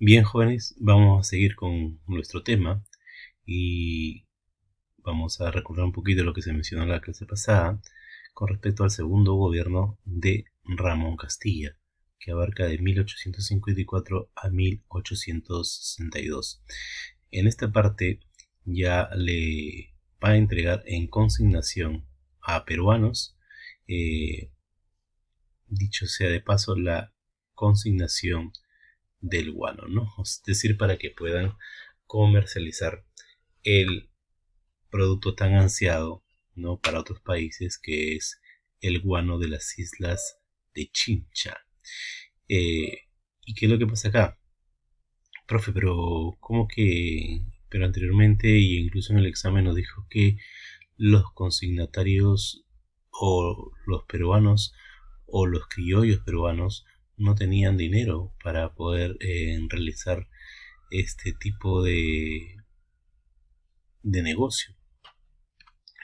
Bien, jóvenes, vamos a seguir con nuestro tema y vamos a recordar un poquito lo que se mencionó en la clase pasada con respecto al segundo gobierno de Ramón Castilla, que abarca de 1854 a 1862. En esta parte ya le va a entregar en consignación a peruanos, eh, dicho sea de paso, la consignación del guano, ¿no? Es decir, para que puedan comercializar el producto tan ansiado, ¿no? Para otros países, que es el guano de las islas de Chincha. Eh, ¿Y qué es lo que pasa acá? Profe, pero ¿cómo que? Pero anteriormente y incluso en el examen nos dijo que los consignatarios o los peruanos o los criollos peruanos no tenían dinero para poder realizar este tipo de negocio.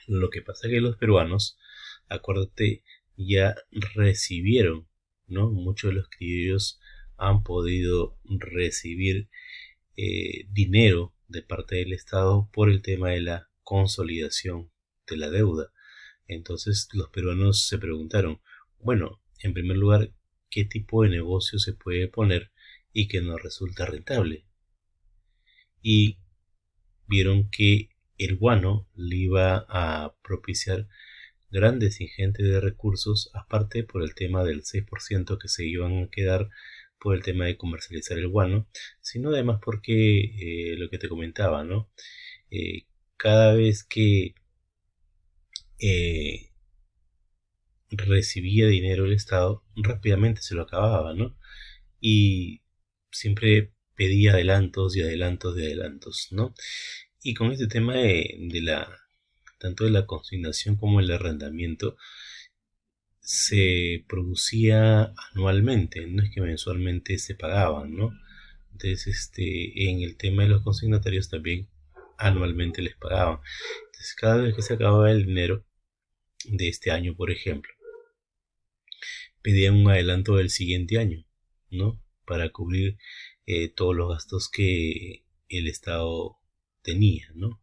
Lo que pasa es que los peruanos, acuérdate, ya recibieron, ¿no? Muchos de los criollos han podido recibir dinero de parte del Estado por el tema de la consolidación de la deuda. Entonces los peruanos se preguntaron, bueno, en primer lugar, ¿qué tipo de negocio se puede poner y que nos resulta rentable? Y vieron que el guano le iba a propiciar grandes ingentes de recursos, aparte por el tema del 6% que se iban a quedar por el tema de comercializar el guano, sino además porque lo que te comentaba, ¿no? Eh, cada vez que eh, recibía dinero el Estado, rápidamente se lo acababa, ¿no? Y siempre pedía adelantos y adelantos de adelantos, ¿no? Y con este tema de la tanto de la consignación como el arrendamiento se producía anualmente, no es que mensualmente se pagaban, ¿no? Entonces, en el tema de los consignatarios también anualmente les pagaban. Entonces, cada vez que se acababa el dinero de este año, por ejemplo, pedían un adelanto del siguiente año, ¿no? Para cubrir todos los gastos que el Estado tenía, ¿no?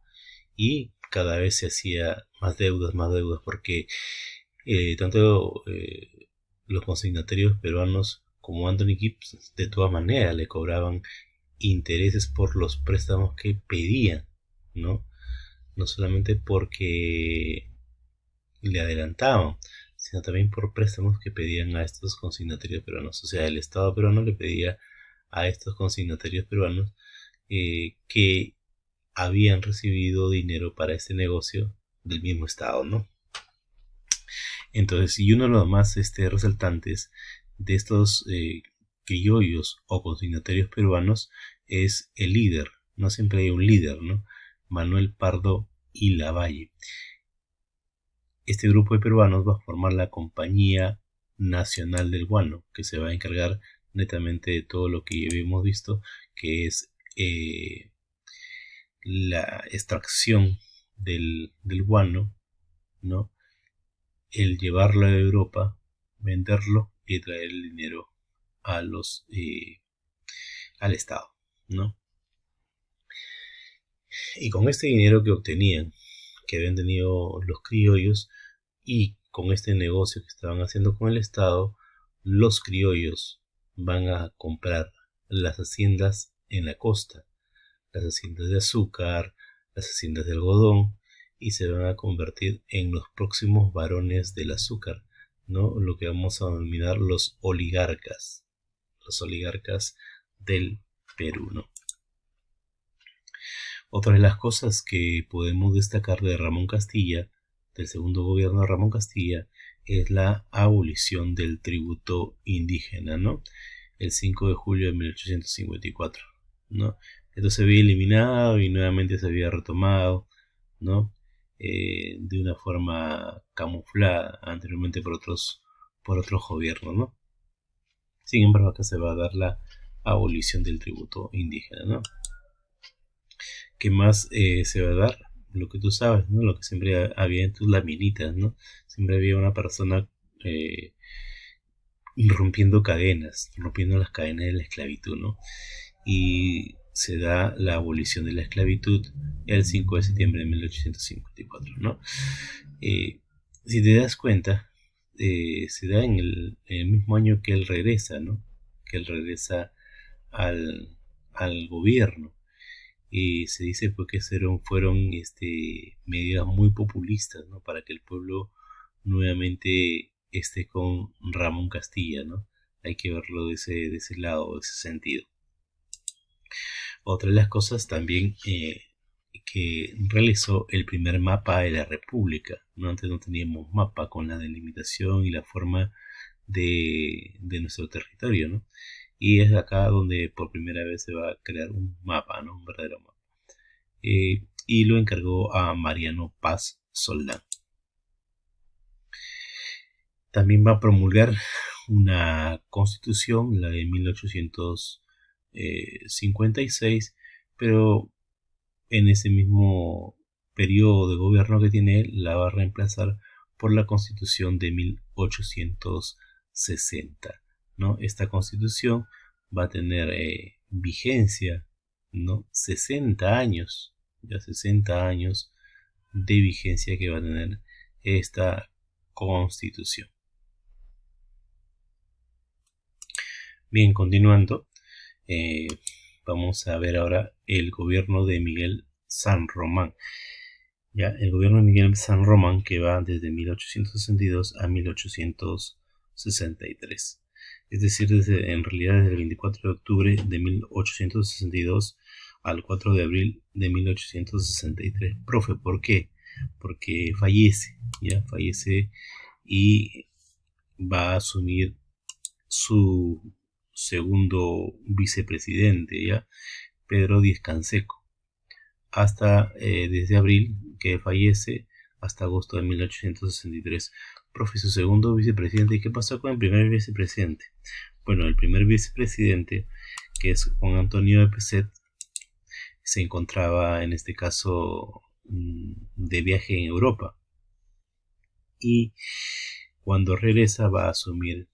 Y cada vez se hacía más deudas, porque tanto los consignatarios peruanos como Anthony Gibbs de todas maneras le cobraban intereses por los préstamos que pedían, ¿no? No solamente porque le adelantaban, sino también por préstamos que pedían a estos consignatarios peruanos. O sea, el Estado peruano le pedía a estos consignatarios peruanos que habían recibido dinero para este negocio del mismo Estado, ¿no? Entonces, y uno de los más resaltantes de estos criollos o consignatarios peruanos es el líder. No siempre hay un líder, ¿no? Manuel Pardo y Lavalle. Este grupo de peruanos va a formar la Compañía Nacional del Guano, que se va a encargar netamente de todo lo que ya habíamos visto, que es la extracción del guano, ¿no? El llevarlo a Europa, venderlo y traer el dinero a los al Estado, ¿no? Y con este dinero que obtenían, que habían tenido los criollos, y con este negocio que estaban haciendo con el Estado, los criollos van a comprar las haciendas en la costa, las haciendas de azúcar, las haciendas de algodón, y se van a convertir en los próximos varones del azúcar, ¿no? Lo que vamos a denominar los oligarcas del Perú, ¿no? Otra de las cosas que podemos destacar de Ramón Castilla, del segundo gobierno de Ramón Castilla, es la abolición del tributo indígena, ¿no? El 5 de julio de 1854, ¿no? Esto se había eliminado y nuevamente se había retomado, ¿no? De una forma camuflada anteriormente por otros gobiernos, ¿no? Sin embargo, acá se va a dar la abolición del tributo indígena, ¿no? ¿Qué más se va a dar? Lo que tú sabes, ¿no? Lo que siempre había en tus laminitas, ¿no? Siempre había una persona rompiendo cadenas, rompiendo las cadenas de la esclavitud, ¿no? y se da la abolición de la esclavitud el 5 de septiembre de 1854, ¿no? Si te das cuenta, se da en el mismo año que él regresa, ¿no? Que él regresa al gobierno. Y se dice pues que fueron medidas muy populistas, ¿no? Para que el pueblo nuevamente esté con Ramón Castilla, ¿no? Hay que verlo de ese lado, de ese sentido. Otra de las cosas también que realizó el primer mapa de la República, ¿no? Antes no teníamos mapa con la delimitación y la forma de nuestro territorio, ¿no? Y es acá donde por primera vez se va a crear un mapa, ¿no? Un verdadero mapa. Y lo encargó a Mariano Paz Soldán. También va a promulgar una constitución, la de 1856, pero en ese mismo periodo de gobierno que tiene él, la va a reemplazar por la constitución de 1860, ¿no? Esta constitución va a tener vigencia, ¿no? 60 años, ya 60 años de vigencia que va a tener esta constitución. Bien, continuando, vamos a ver ahora el gobierno de Miguel San Román. Ya, el gobierno de Miguel San Román, que va desde 1862 a 1863. Es decir, en realidad desde el 24 de octubre de 1862 al 4 de abril de 1863. Profe, ¿por qué? Porque fallece, ya fallece y va a asumir su segundo vicepresidente, ya Pedro Díez Canseco, hasta desde abril que fallece hasta agosto de 1863. Profe, su segundo vicepresidente. ¿Y qué pasó con el primer vicepresidente? Bueno, el primer vicepresidente, que es Juan Antonio de Pezet, se encontraba en este caso de viaje en Europa, y cuando regresa va a asumir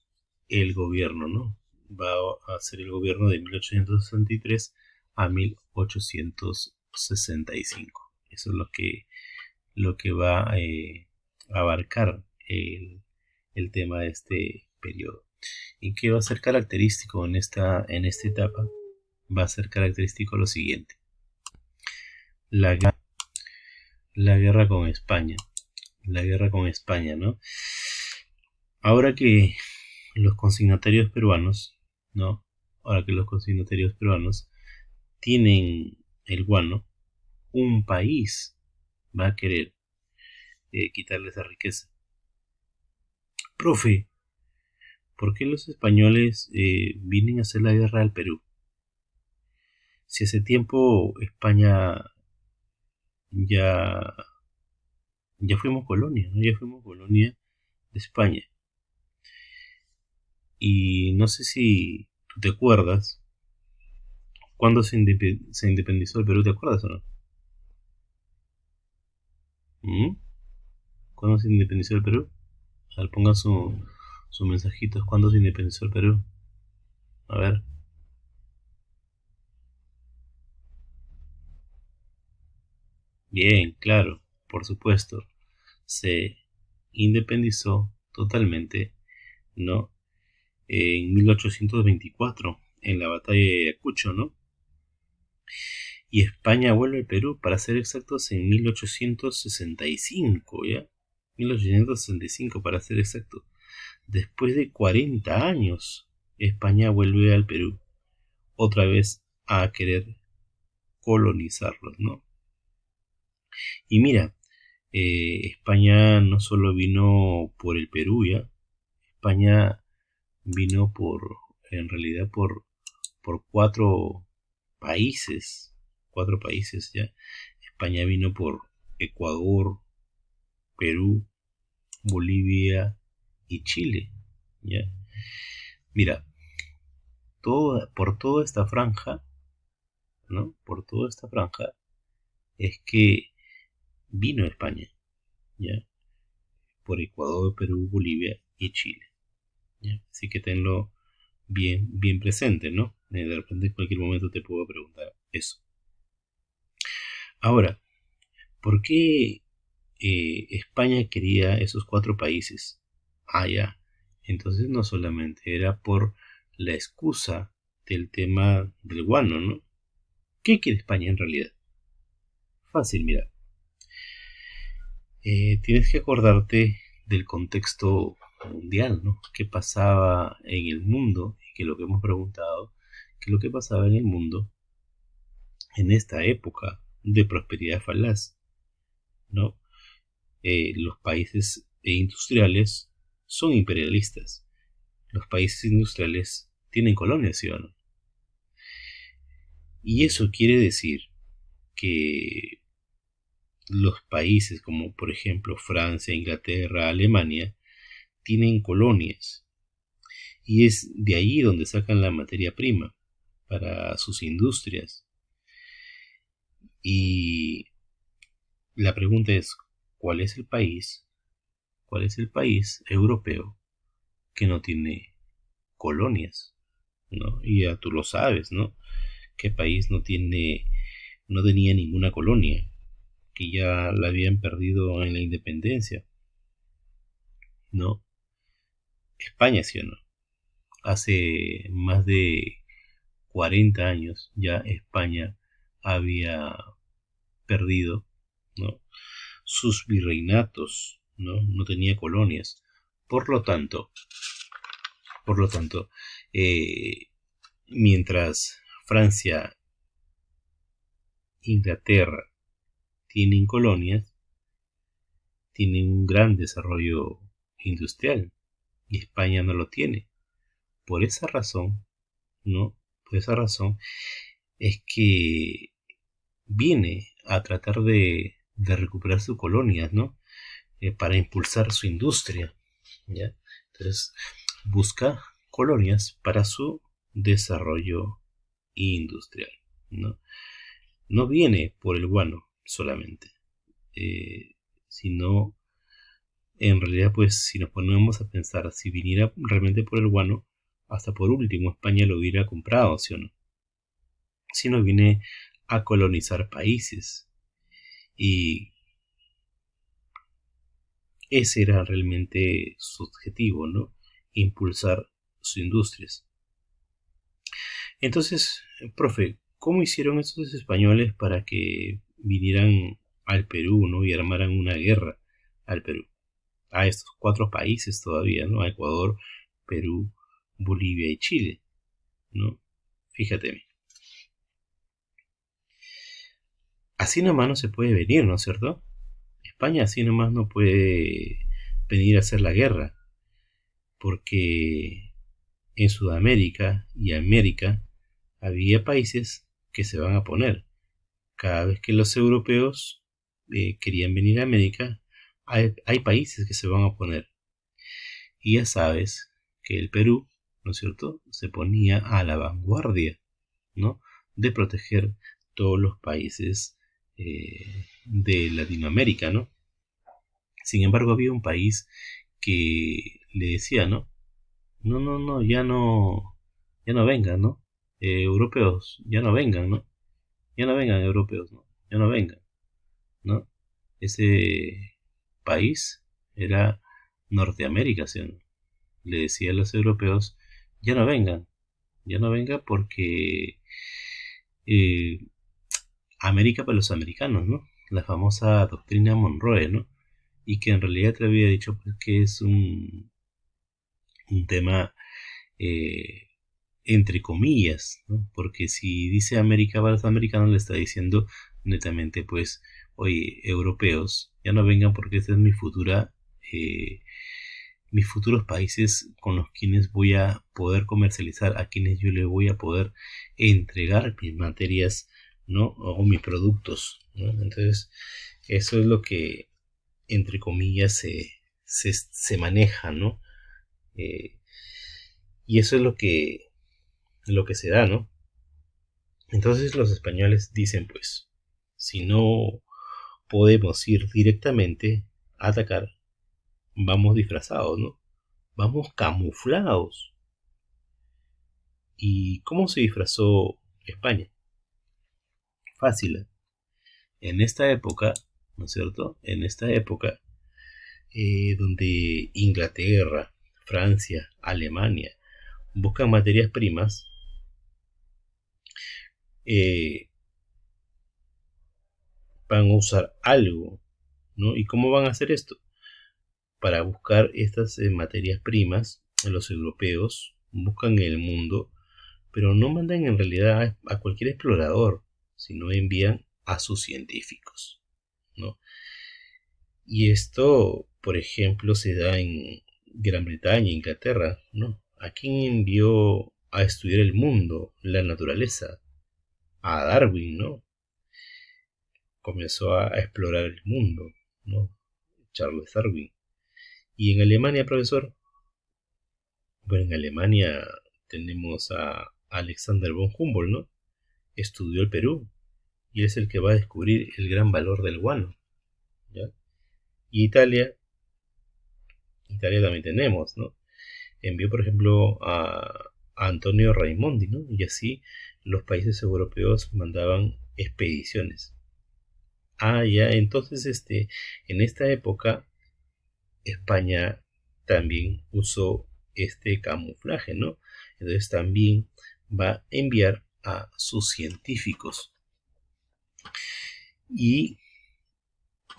el gobierno, ¿no? Va a hacer el gobierno de 1863 a 1865. Eso es lo que va a abarcar el tema de este periodo. ¿Y qué va a ser característico en esta etapa? Va a ser característico lo siguiente: la guerra con España. La guerra con España, ¿no? Ahora que los consignatarios peruanos, ¿no? Ahora que los consignatarios peruanos tienen el guano, un país va a querer quitarle esa riqueza. Profe, ¿por qué los españoles vienen a hacer la guerra al Perú? Si hace tiempo España ya fuimos colonia, ¿no? Ya fuimos colonia de España. Y no sé si tú te acuerdas cuando se independizó el Perú, ¿te acuerdas o no? ¿Cuándo se independizó el Perú? A ver, pongan sus mensajitos. ¿Cuándo se independizó el Perú? A ver. Bien, claro, por supuesto. Se independizó totalmente, ¿no? En 1824, en la batalla de Ayacucho, ¿no? Y España vuelve al Perú, para ser exactos, en 1865, ¿ya? 1865, para ser exacto. Después de 40 años, España vuelve al Perú, otra vez a querer colonizarlos, ¿no? Y mira, España no solo vino por el Perú, ¿ya? España vino en realidad por cuatro países, ¿ya? España vino por Ecuador, Perú, Bolivia y Chile, ¿ya? Mira, por toda esta franja, ¿no? Por toda esta franja es que vino España, ¿ya? Por Ecuador, Perú, Bolivia y Chile, ¿ya? Así que tenlo bien presente, ¿no? De repente en cualquier momento te puedo preguntar eso. Ahora, ¿por qué España quería esos 4 países? Ah, ya. Entonces no solamente era por la excusa del tema del guano, ¿no? ¿Qué quiere España en realidad? Fácil, mira. Tienes que acordarte del contexto mundial, ¿no? ¿Qué pasaba en el mundo? Y que lo que hemos preguntado, que lo que pasaba en el mundo en esta época de prosperidad falaz, ¿no? Los países industriales son imperialistas. Los países industriales tienen colonias, ¿sí o no? Y eso quiere decir que los países como por ejemplo Francia, Inglaterra, Alemania, tienen colonias. Y es de ahí donde sacan la materia prima para sus industrias. Y la pregunta es, ¿cuál es el país? ¿Cuál es el país europeo que no tiene colonias? ¿No? Y ya tú lo sabes, ¿no? ¿Qué país no tenía ninguna colonia? Que ya la habían perdido en la independencia, ¿no? España, ¿sí o no? Hace más de 40 años ya España había perdido, ¿no? Sus virreinatos, ¿no? No tenía colonias. Por lo tanto, por lo tanto, eh, mientras Francia, Inglaterra tienen colonias, tienen un gran desarrollo industrial y España no lo tiene. Por esa razón, ¿no? Por esa razón es que viene a tratar de recuperar sus colonias, ¿no? Para impulsar su industria, ¿ya? Entonces, busca colonias para su desarrollo industrial, ¿no? No viene por el guano solamente, sino en realidad, pues, si nos ponemos a pensar, si viniera realmente por el guano, hasta por último España lo hubiera comprado, ¿sí o no? Si no viene a colonizar países. Y ese era realmente su objetivo, ¿no? Impulsar sus industrias. Entonces, profe, ¿cómo hicieron estos españoles para que vinieran al Perú, ¿no? Y armaran una guerra al Perú? A estos 4 países todavía, ¿no? A Ecuador, Perú, Bolivia y Chile, ¿no? Fíjate, así nomás no se puede venir, ¿no es cierto? España así nomás no puede venir a hacer la guerra, porque en Sudamérica y América había países que se van a oponer. Cada vez que los europeos querían venir a América, hay países que se van a oponer. Y ya sabes que el Perú, ¿no es cierto?, se ponía a la vanguardia, ¿no?, de proteger todos los países de Latinoamérica, ¿no? Sin embargo, había un país que le decía, ¿no? No, no, no, ya no vengan, ¿no? Europeos, ya no vengan, ¿no? Ya no vengan europeos, ¿no? Ya no vengan, ¿no? Ese país era Norteamérica, ¿sí o no? Le decía a los europeos, ya no vengan porque eh, América para los americanos, ¿no? La famosa doctrina Monroe, ¿no? Y que en realidad te había dicho pues, que es un tema eh, entre comillas, ¿no? Porque si dice América para los americanos le está diciendo netamente pues, oye, europeos, ya no vengan porque esta es mi futura, mis futuros países con los quienes voy a poder comercializar, a quienes yo le voy a poder entregar mis materias, ¿no? O mis productos, ¿no? Entonces, eso es lo que, entre comillas, se maneja, ¿no? Eh, y eso es lo que se da, ¿no? Entonces los españoles dicen, pues, si no podemos ir directamente a atacar, vamos disfrazados, ¿no? Vamos camuflados. ¿Y cómo se disfrazó España? Fácil. En esta época, ¿no es cierto? En esta época, donde Inglaterra, Francia, Alemania buscan materias primas, eh, van a usar algo, ¿no? ¿Y cómo van a hacer esto? Para buscar estas materias primas, los europeos buscan en el mundo, pero no mandan en realidad a cualquier explorador, sino envían a sus científicos, ¿no? Y esto, por ejemplo, se da en Gran Bretaña, Inglaterra, ¿no? ¿A quién envió a estudiar el mundo, la naturaleza? A Darwin, ¿no? Comenzó a explorar el mundo, ¿no? Charles Darwin. Y en Alemania, profesor, bueno, en Alemania tenemos a Alexander von Humboldt, ¿no? Estudió el Perú y es el que va a descubrir el gran valor del guano, ¿ya? Y Italia también tenemos, ¿no? Envió, por ejemplo, a Antonio Raimondi, ¿no? Y así los países europeos mandaban expediciones. Ya, entonces, en esta época, España también usó este camuflaje, ¿no? Entonces también va a enviar a sus científicos. Y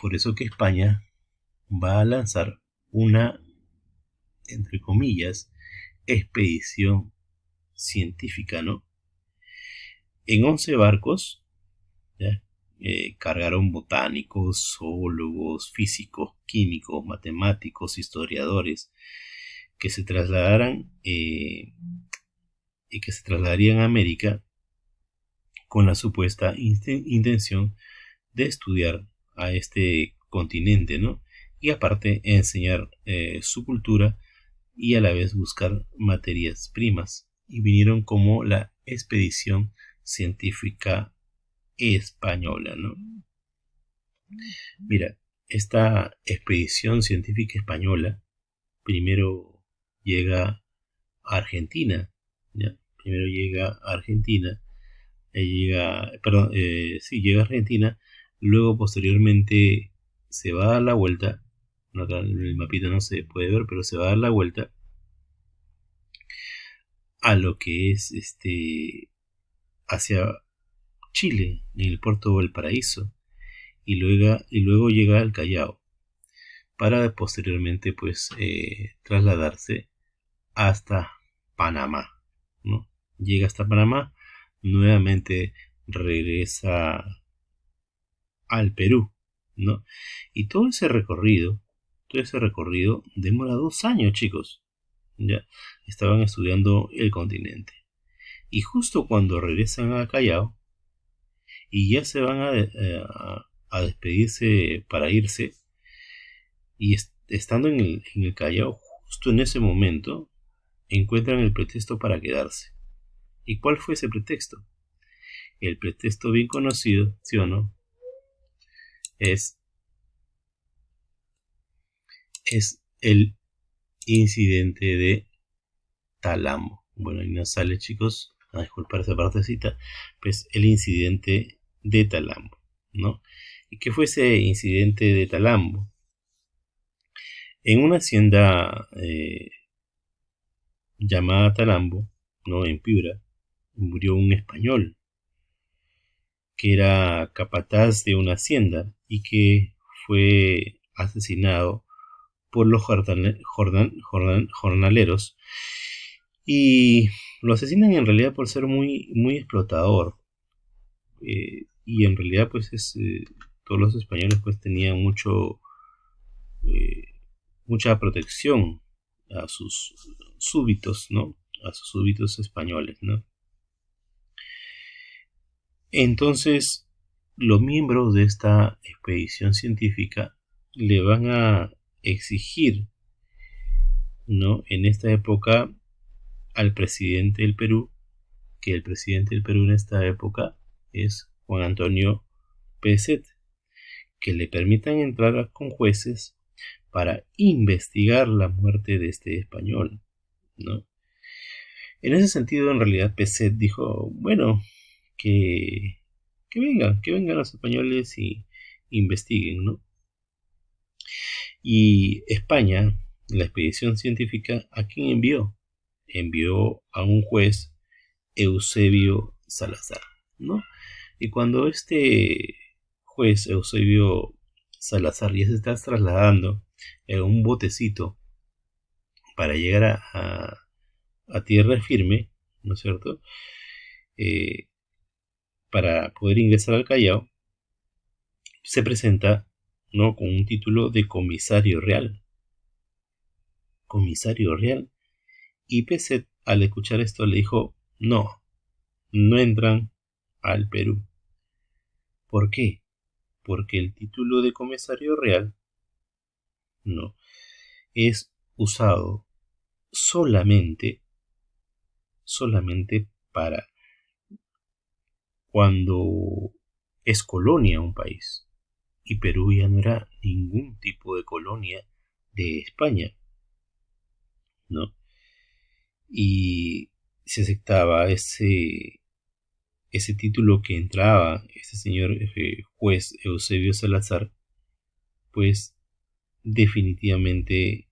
por eso que España va a lanzar una, entre comillas, expedición científica, ¿no? En 11 barcos, ¿ya? Cargaron botánicos, zoólogos, físicos, químicos, matemáticos, historiadores, que se trasladaran y que se trasladarían a América con la supuesta intención de estudiar a este continente, ¿no? Y aparte enseñar su cultura y a la vez buscar materias primas. Y vinieron como la expedición científica española, ¿no? Mira, esta expedición científica española primero llega a Argentina, ¿ya? Primero llega a Argentina, llega a Argentina, luego posteriormente se va a dar la vuelta, acá en el mapita no se puede ver, pero se va a dar la vuelta a lo que es hacia Chile, en el puerto de Valparaíso, y luego llega al Callao, para posteriormente pues trasladarse hasta Panamá, ¿no? Llega hasta Panamá, nuevamente regresa al Perú, ¿no? Y todo ese recorrido demora 2 años, chicos. Ya estaban estudiando el continente. Y justo cuando regresan a Callao y ya se van a despedirse para irse, y estando en el Callao, justo en ese momento, encuentran el pretexto para quedarse. ¿Y cuál fue ese pretexto? El pretexto bien conocido, ¿sí o no? Es el incidente de Talambo. Bueno, ahí nos sale, chicos, a disculpar esa partecita, pues el incidente de Talambo, ¿no? ¿Y qué fue ese incidente de Talambo? En una hacienda llamada Talambo, ¿no? En Piura, murió un español que era capataz de una hacienda y que fue asesinado por los jornaleros, y lo asesinan en realidad por ser muy, muy explotador, y en realidad pues todos los españoles pues tenían eh, mucha protección a sus súbitos, ¿no? A sus súbitos españoles, ¿no? Entonces, los miembros de esta expedición científica le van a exigir, ¿no? En esta época al presidente del Perú, que el presidente del Perú en esta época es Juan Antonio Pezet, que le permitan entrar con jueces para investigar la muerte de este español, ¿no? En ese sentido, en realidad, Peset dijo, bueno, que, que vengan los españoles y investiguen, ¿no? Y España, la expedición científica, ¿a quién envió? Envió a un juez, Eusebio Salazar, ¿no? Y cuando este juez, Eusebio Salazar, ya se está trasladando en un botecito para llegar a tierra firme, ¿no es cierto? Para poder ingresar al Callao, se presenta, ¿no?, con un título de comisario real. Comisario real. Y Peset, al escuchar esto, le dijo, no entran al Perú. ¿Por qué? Porque el título de comisario real no es usado solamente para cuando es colonia un país. Y Perú ya no era ningún tipo de colonia de España, ¿no? Y se aceptaba ese título que entraba este señor juez Eusebio Salazar, pues definitivamente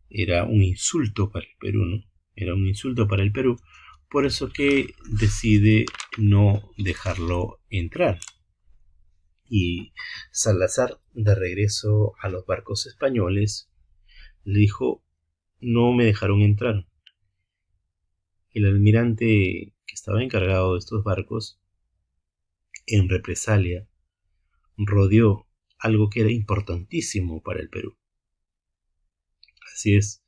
era un insulto para el Perú, ¿no? Era un insulto para el Perú, por eso que decide no dejarlo entrar. Y Salazar, de regreso a los barcos españoles, le dijo, no me dejaron entrar. El almirante que estaba encargado de estos barcos, en represalia, rodeó algo que era importantísimo para el Perú. Así es,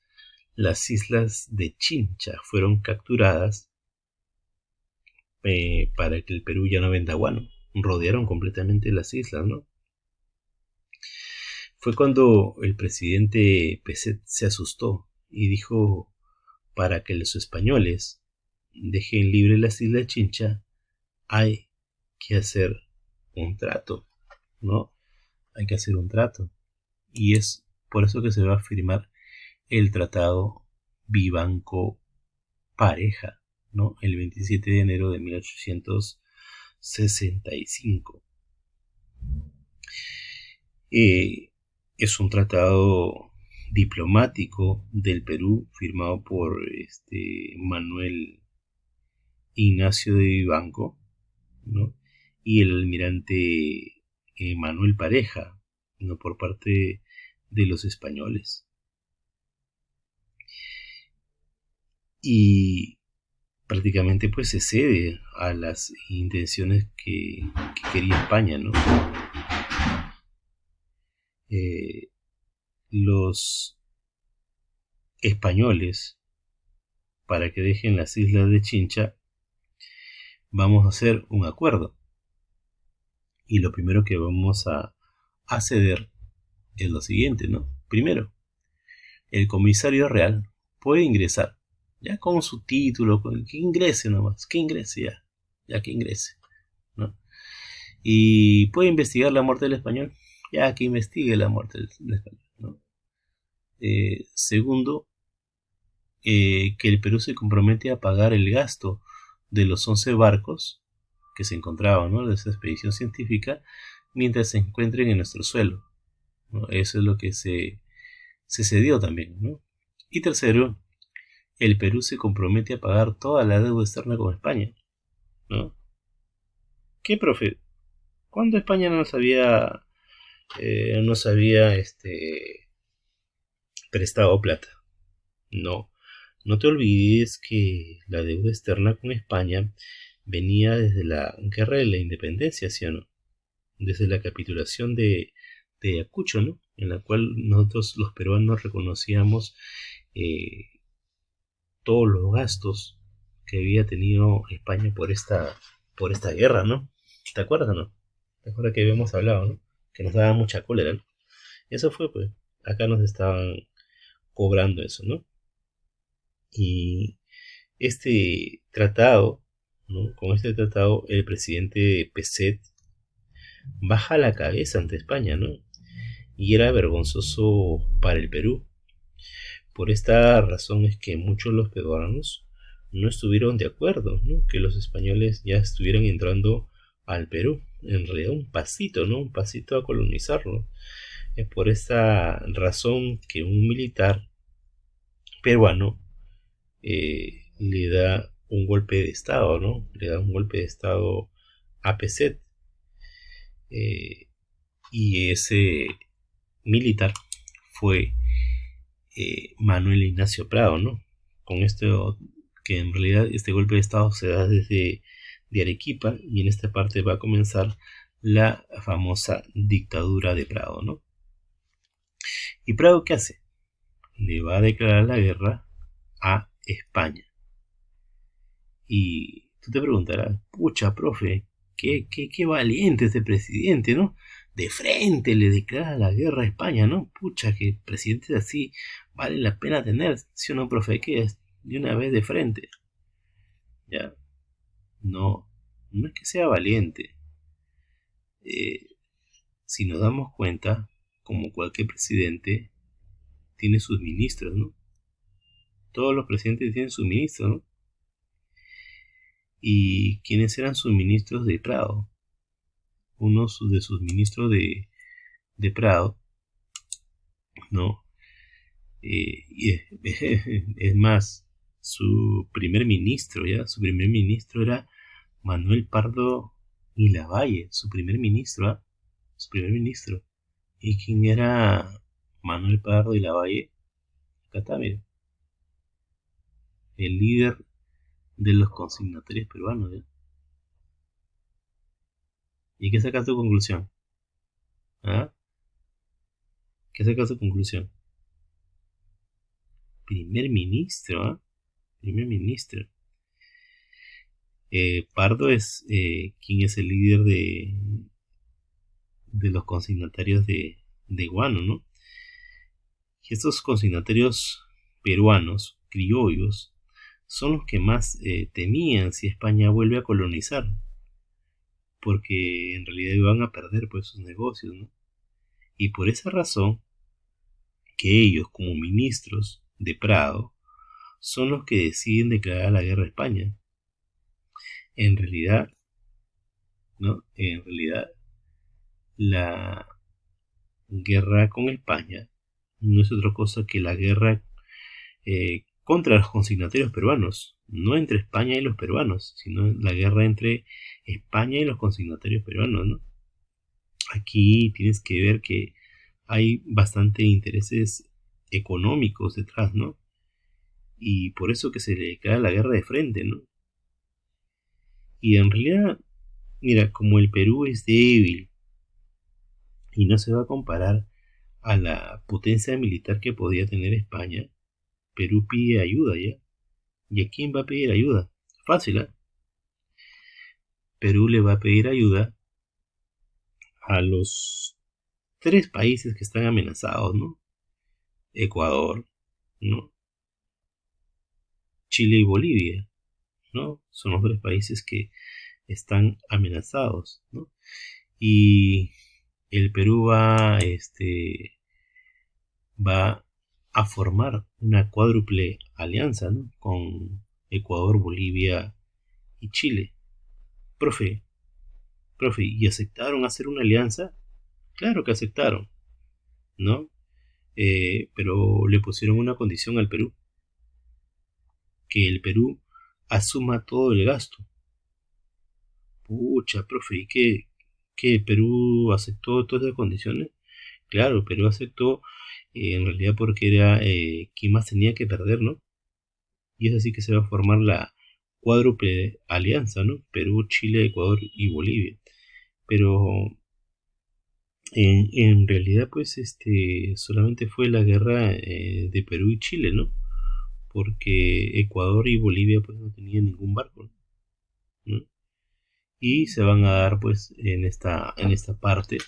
las islas de Chincha fueron capturadas para que el Perú ya no venda guano. Rodearon completamente las islas, ¿no? Fue cuando el presidente Peset se asustó y dijo, para que los españoles dejen libre las islas de Chincha, hay que hacer un trato, ¿no? Hay que hacer un trato. Y es por eso que se va a firmar el tratado Vivanco-Pareja, ¿no? El 27 de enero de 1865. Es un tratado diplomático del Perú firmado por Manuel Ignacio de Vivanco, ¿no? Y el almirante Manuel Pareja, ¿no?, por parte de los españoles. Y prácticamente pues se cede a las intenciones que quería España, ¿no? Los españoles, para que dejen las islas de Chincha, vamos a hacer un acuerdo. Y lo primero que vamos a ceder es lo siguiente, ¿no? Primero, el comisario real puede ingresar, ya con su título, que ingrese nomás, que ingrese ya que ingrese, ¿no? Y puede investigar la muerte del español, ya que investigue la muerte del español, ¿no? Segundo, que el Perú se compromete a pagar el gasto de los 11 barcos que se encontraban, ¿no?, de esa expedición científica, mientras se encuentren en nuestro suelo, ¿no? Eso es lo que se cedió también, ¿no? Y tercero, el Perú se compromete a pagar toda la deuda externa con España, ¿no? ¿Qué, profe? ¿Cuándo España nos había prestado plata? No te olvides que la deuda externa con España venía desde la guerra de la independencia, ¿sí o no? Desde la capitulación de Ayacucho, ¿no? En la cual nosotros los peruanos reconocíamos todos los gastos que había tenido España por esta guerra, ¿no? ¿Te acuerdas o no? ¿Te acuerdas que habíamos hablado, ¿no? Que nos daba mucha cólera, ¿no? Eso fue, pues, acá nos estaban cobrando eso, ¿no? Y este tratado, ¿no?, con este tratado, el presidente Peset baja la cabeza ante España, ¿no? Y era vergonzoso para el Perú. Por esta razón es que muchos de los peruanos no estuvieron de acuerdo, ¿no? Que los españoles ya estuvieran entrando al Perú. En realidad un pasito, ¿no? Un pasito a colonizarlo. Es por esa razón que un militar peruano le da un golpe de estado, ¿no? Le da un golpe de estado a Peset. Y ese militar fue Manuel Ignacio Prado, ¿no? Con esto, que en realidad este golpe de estado se da desde de Arequipa, y en esta parte va a comenzar la famosa dictadura de Prado, ¿no? ¿Y Prado qué hace? Le va a declarar la guerra a España. Y tú te preguntarás, pucha, profe, qué valiente este presidente, ¿no? De frente le declara la guerra a España, ¿no? Pucha, que presidentes así vale la pena tener, si uno, profe, que es de una vez de frente. Ya, no, no es que sea valiente. Si nos damos cuenta, como cualquier presidente, tiene sus ministros, ¿no? Todos los presidentes tienen sus ministros, ¿no? ¿Y quiénes eran sus ministros de Prado? Uno de sus ministros de Prado, ¿no? Y es más, su primer ministro, ¿ya? Su primer ministro era Manuel Pardo y Lavalle, su primer ministro, ¿ah? Su primer ministro. ¿Y quién era Manuel Pardo y Lavalle? Acá está, mira. El líder de los consignatarios peruanos, ¿ya? ¿Y qué saca tu conclusión? ¿Ah? ¿Qué saca tu conclusión? Primer ministro, ¿ah? Primer ministro. Pardo es quien es el líder de los consignatarios de guano, ¿no? Y estos consignatarios peruanos, criollos, son los que más temían si España vuelve a colonizar, porque en realidad iban a perder pues sus negocios, ¿no? Y por esa razón que ellos, como ministros de Prado, son los que deciden declarar la guerra a España. En realidad, ¿no? En realidad, la guerra con España no es otra cosa que la guerra contra los consignatarios peruanos, no entre España y los peruanos, sino la guerra entre España y los consignatarios peruanos, ¿no? Aquí tienes que ver que hay bastante intereses económicos detrás, ¿no? Y por eso que se le declara la guerra de frente, ¿no? Y en realidad, mira, como el Perú es débil y no se va a comparar a la potencia militar que podía tener España, Perú pide ayuda, ¿ya? ¿Y a quién va a pedir ayuda? Fácil, ¿eh? Perú le va a pedir ayuda a los tres países que están amenazados, ¿no? Ecuador, ¿no? Chile y Bolivia, ¿no? Son los tres países que están amenazados, ¿no? Y el Perú va a formar una cuádruple alianza, ¿no? Con Ecuador, Bolivia y Chile. Profe, ¿y aceptaron hacer una alianza? Claro que aceptaron, ¿no? Pero le pusieron una condición al Perú, que el Perú asuma todo el gasto. Pucha, profe, ¿y qué Perú aceptó todas esas condiciones? Claro, Perú aceptó en realidad porque era quien más tenía que perder, ¿no? Y es así que se va a formar la cuádruple alianza, ¿no? Perú, Chile, Ecuador y Bolivia. Pero en realidad, pues, solamente fue la guerra de Perú y Chile, ¿no? Porque Ecuador y Bolivia, pues, no tenían ningún barco, ¿no? Y se van a dar, pues, en esta parte,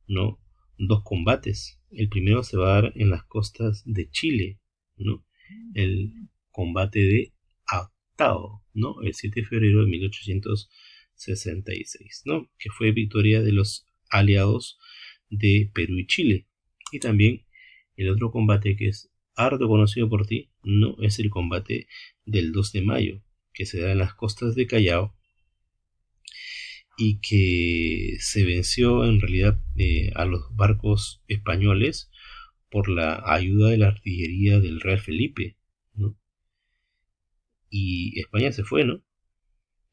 ¿no? Dos combates. El primero se va a dar en las costas de Chile, ¿no? El combate de Atao, ¿no? El 7 de febrero de 1866, ¿no? Que fue victoria de los aliados de Perú y Chile. Y también el otro combate que es harto conocido por ti, no es el combate del 2 de mayo, que se da en las costas de Callao y que se venció en realidad a los barcos españoles por la ayuda de la artillería del Real Felipe, ¿no? Y España se fue, ¿no?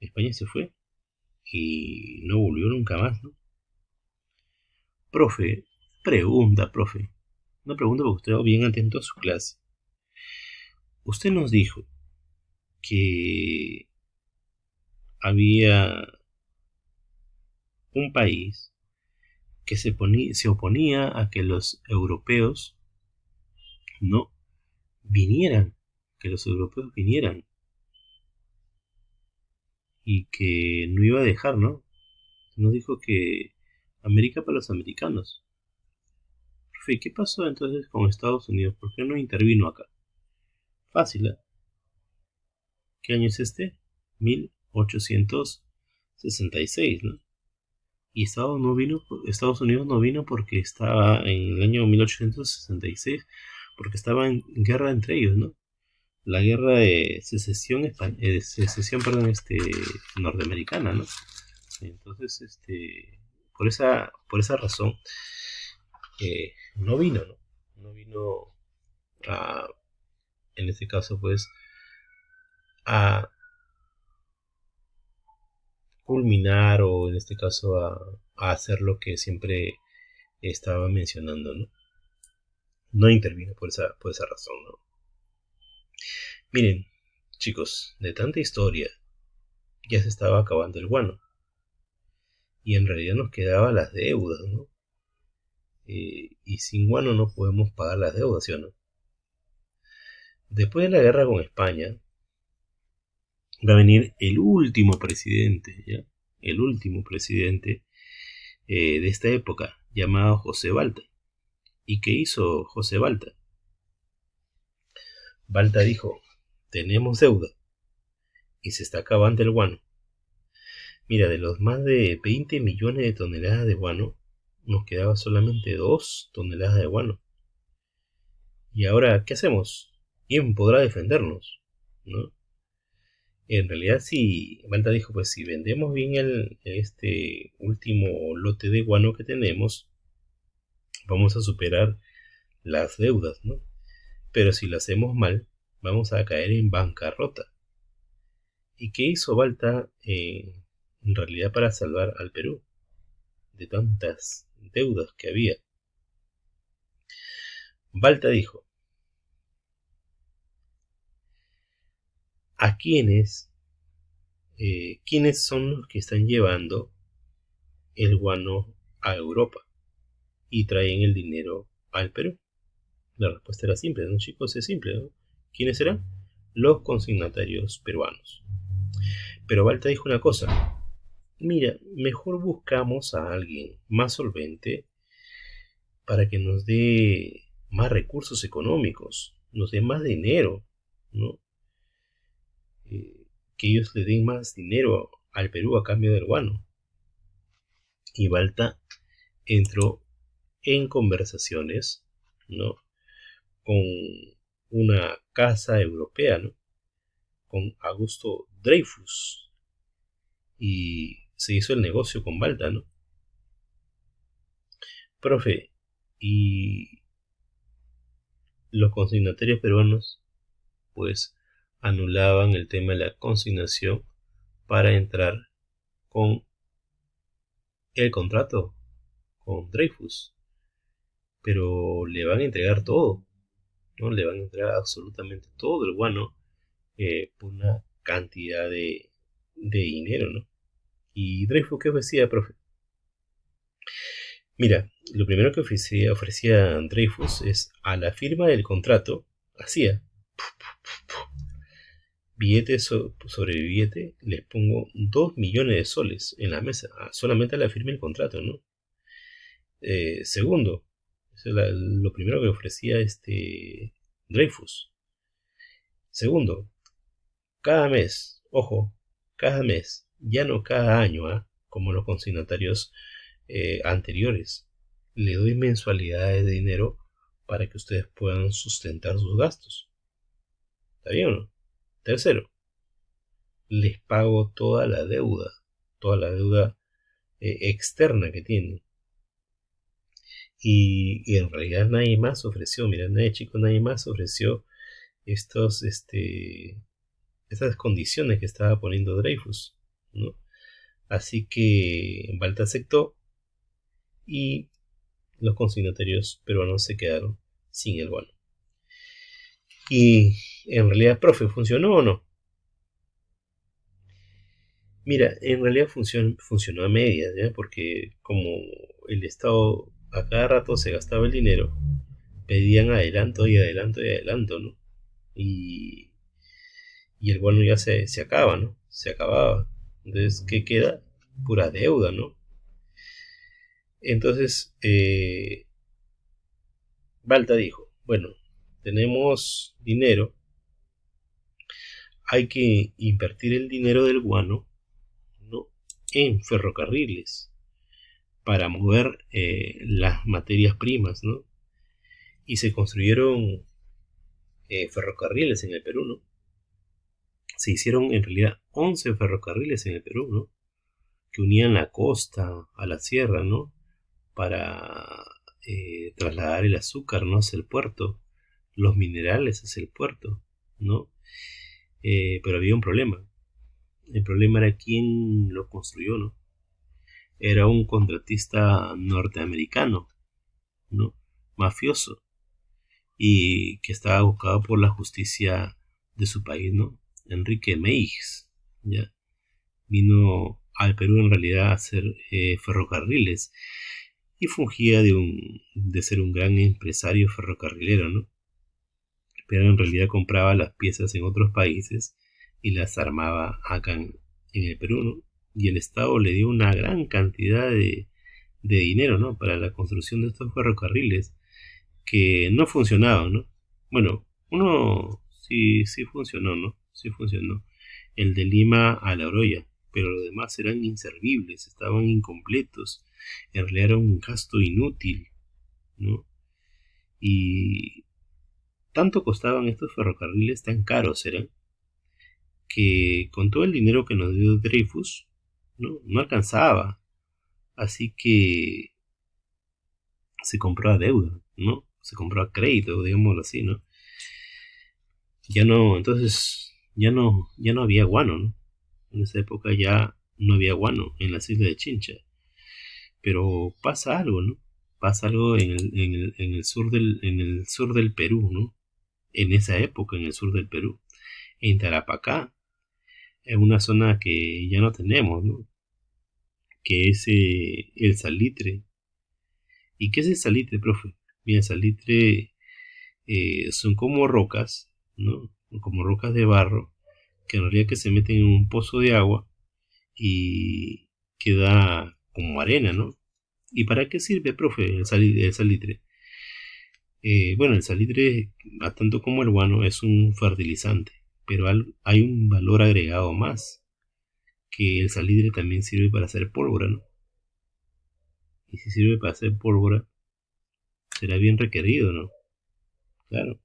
España se fue y no volvió nunca más, ¿no? Profe, profe. Una pregunta porque usted va bien atento a su clase. Usted nos dijo que había un país que se oponía a que los europeos no vinieran, que los europeos vinieran y que no iba a dejar, ¿no? Nos dijo que América para los americanos. Profe, ¿qué pasó entonces con Estados Unidos? ¿Por qué no intervino acá? Fácil, ¿eh? ¿Qué año es este? 1866, ¿no? Y Estados Unidos no vino porque estaba en el año 1866, porque estaba en guerra entre ellos, ¿no? La guerra de secesión, norteamericana, ¿no? Entonces, por esa razón, no vino, ¿no? No vino a, en este caso, pues, a culminar o en este caso a hacer lo que siempre estaba mencionando, ¿no? No intervino por esa razón, ¿no? Miren, chicos, de tanta historia ya se estaba acabando el guano y en realidad nos quedaban las deudas, ¿no? Y sin guano no podemos pagar las deudas, ¿sí o no? Después de la guerra con España va a venir el último presidente, ¿ya? El último presidente de esta época, llamado José Balta. ¿Y qué hizo José Balta? Balta dijo, tenemos deuda y se está acabando el guano. Mira, de los más de 20 millones de toneladas de guano, nos quedaba solamente 2 toneladas de guano. ¿Y ahora qué hacemos? ¿Quién podrá defendernos? ¿No? En realidad, si Balta dijo, pues si vendemos bien este último lote de guano que tenemos, vamos a superar las deudas, ¿no? Pero si lo hacemos mal, vamos a caer en bancarrota. ¿Y qué hizo Balta en realidad para salvar al Perú de tantas deudas que había? Balta dijo, ¿a quiénes son los que están llevando el guano a Europa y traen el dinero al Perú? La respuesta era simple, ¿no, chicos? Es simple, ¿no? ¿Quiénes serán? Los consignatarios peruanos. Pero Balta dijo una cosa, mira, mejor buscamos a alguien más solvente para que nos dé más recursos económicos, nos dé más dinero, ¿no? Que ellos le den más dinero al Perú a cambio del guano. Y Balta entró en conversaciones, ¿no? Con una casa europea, ¿no? Con Augusto Dreyfus. Y se hizo el negocio con Balta, ¿no? Profe, y los consignatarios peruanos, pues, anulaban el tema de la consignación para entrar con el contrato con Dreyfus. Pero le van a entregar todo, ¿no? Le van a entregar absolutamente todo el guano por una cantidad de dinero, ¿no? Y Dreyfus, ¿qué ofrecía, profe? Mira, lo primero que ofrecía Dreyfus es a la firma del contrato, hacía billete sobre billete, les pongo 2 millones de soles en la mesa, solamente a la firma del contrato, ¿no? Segundo, eso es lo primero que ofrecía Dreyfus. Segundo, cada mes, ojo, cada mes, ya no cada año, ¿eh? Como los consignatarios anteriores. Le doy mensualidades de dinero para que ustedes puedan sustentar sus gastos. ¿Está bien o no? Tercero, les pago toda la deuda externa que tienen. Y en realidad nadie más ofreció, mira, nadie más ofreció estos, estas condiciones que estaba poniendo Dreyfus, ¿no? Así que Balta aceptó y los consignatarios peruanos se quedaron sin el bono. Y en realidad, profe, ¿funcionó o no? Mira, en realidad funcionó a medias, ¿ya? Porque como el Estado a cada rato se gastaba el dinero, pedían adelanto y adelanto y adelanto, ¿no? Y, y el bono ya se acaba, ¿no? Se acababa. Entonces, ¿qué queda? Pura deuda, ¿no? Entonces, Balta dijo, bueno, tenemos dinero, hay que invertir el dinero del guano, ¿no? En ferrocarriles para mover las materias primas, ¿no? Y se construyeron ferrocarriles en el Perú, ¿no? Se hicieron en realidad 11 ferrocarriles en el Perú, ¿no? Que unían la costa a la sierra, ¿no? Para trasladar el azúcar, ¿no? Hacia el puerto, los minerales hacia el puerto, ¿no? Pero había un problema. El problema era quién lo construyó, ¿no? Era un contratista norteamericano, ¿no? Mafioso, y que estaba buscado por la justicia de su país, ¿no? Enrique Meix, ¿ya? Vino al Perú en realidad a hacer ferrocarriles y fungía de ser un gran empresario ferrocarrilero, ¿no? Pero en realidad compraba las piezas en otros países y las armaba acá en el Perú, ¿no? Y el Estado le dio una gran cantidad de dinero, ¿no? Para la construcción de estos ferrocarriles que no funcionaban, ¿no? Bueno, uno sí funcionó, ¿no? Sí funcionó. El de Lima a La Oroya, pero los demás eran inservibles, estaban incompletos. En realidad era un gasto inútil, ¿no? Y tanto costaban estos ferrocarriles, tan caros eran, que con todo el dinero que nos dio Dreyfus, no alcanzaba. Así que se compró a deuda, ¿no? Se compró a crédito, digámoslo así, ¿no? Entonces ya no había guano, ¿no? En esa época ya no había guano en las islas de Chincha. Pero pasa algo, ¿no? Pasa algo en el sur del Perú, ¿no? En esa época, en el sur del Perú. En Tarapacá, en una zona que ya no tenemos, ¿no? Que es el salitre. ¿Y qué es el salitre, profe? Bien, el salitre son como rocas, ¿no? Como rocas de barro, que en realidad que se meten en un pozo de agua y queda como arena, ¿no? ¿Y para qué sirve, profe, el salitre? Bueno, el salitre, a tanto como el guano, es un fertilizante, pero hay un valor agregado más, que el salitre también sirve para hacer pólvora, ¿no? Y si sirve para hacer pólvora, será bien requerido, ¿no? Claro,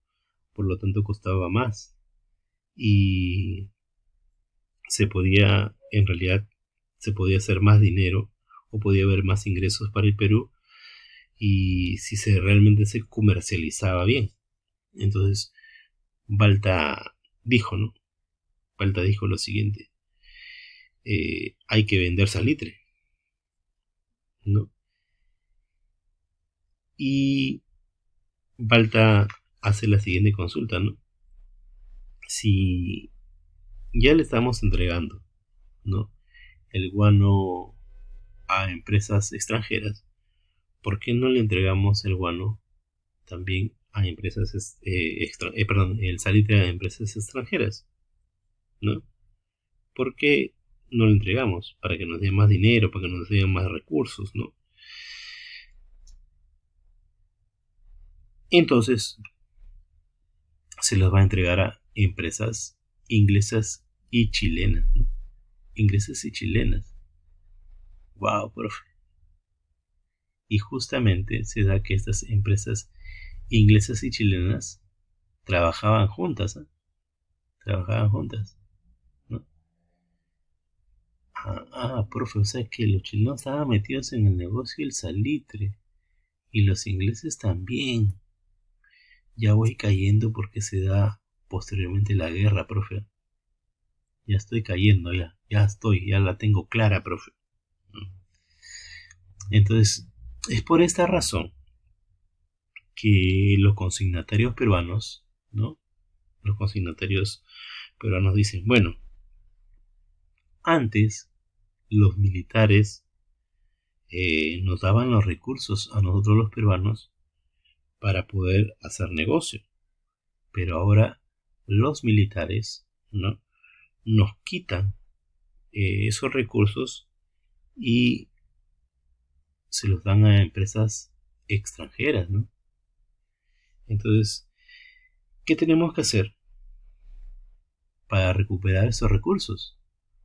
por lo tanto costaba más. Y en realidad, se podía hacer más dinero o podía haber más ingresos para el Perú y si realmente se comercializaba bien. Entonces, Balta dijo, ¿no? Balta dijo lo siguiente, hay que vender salitre, ¿no? Y Balta hace la siguiente consulta, ¿no? Si ya le estamos entregando, ¿no? El guano a empresas extranjeras, ¿por qué no le entregamos el guano también a empresas, el salitre a empresas extranjeras, ¿no? ¿Por qué no lo entregamos? Para que nos den más dinero, para que nos den más recursos, ¿no? Entonces, se los va a entregar a empresas inglesas y chilenas, ¿no? Inglesas y chilenas. Wow, profe. Y justamente se da que estas empresas inglesas y chilenas trabajaban juntas, ¿eh? Trabajaban juntas, ¿no? Profe, o sea que los chilenos estaban metidos en el negocio del salitre y los ingleses también. Ya voy cayendo porque se da posteriormente la guerra, profe. Ya estoy cayendo, ya la tengo clara, profe. Entonces, es por esta razón que los consignatarios peruanos, ¿no? Los consignatarios peruanos dicen, bueno, antes los militares nos daban los recursos a nosotros los peruanos para poder hacer negocio, pero ahora los militares, ¿no?, nos quitan esos recursos y se los dan a empresas extranjeras, ¿no? Entonces, ¿qué tenemos que hacer para recuperar esos recursos?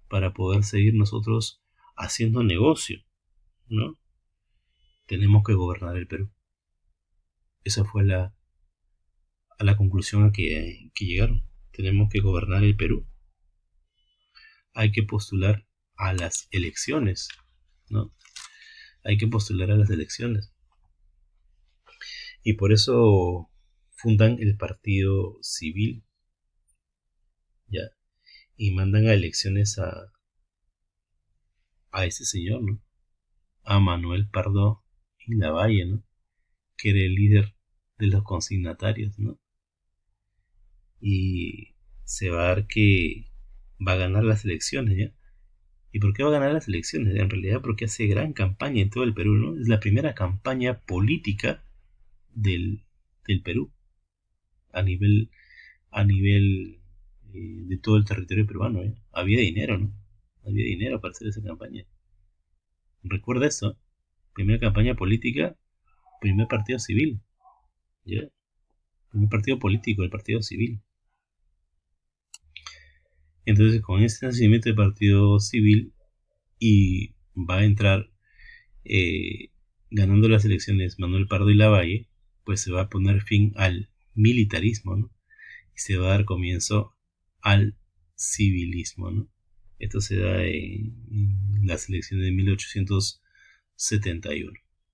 Para poder seguir nosotros haciendo negocio, ¿no? Tenemos que gobernar el Perú. Esa fue a la conclusión a que llegaron. Tenemos que gobernar el Perú. Hay que postular a las elecciones, ¿no? Hay que postular a las elecciones. Y por eso fundan el Partido Civil, ¿ya? Y mandan a elecciones a ese señor, ¿no? A Manuel Pardo y Lavalle, ¿no? Que era el líder de los consignatarios, ¿no? Y se va a ver que va a ganar las elecciones, ¿ya? ¿Y por qué va a ganar las elecciones? En realidad porque hace gran campaña en todo el Perú, ¿no? Es la primera campaña política del Perú a nivel de todo el territorio peruano, ¿eh? Había dinero, ¿no? Había dinero para hacer esa campaña. Recuerda eso. Primera campaña política, primer partido civil, ¿ya? Primer partido político, el partido civil. Entonces, con este nacimiento del partido civil, y va a entrar ganando las elecciones Manuel Pardo y Lavalle, pues se va a poner fin al militarismo, ¿no? Y se va a dar comienzo al civilismo, ¿no? Esto se da en las elecciones de 1871.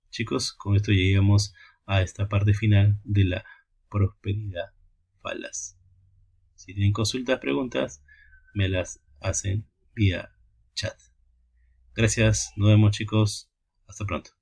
Chicos, con esto llegamos a esta parte final de la prosperidad falaz. Si tienen consultas, preguntas, me las hacen vía chat. Gracias, nos vemos chicos, hasta pronto.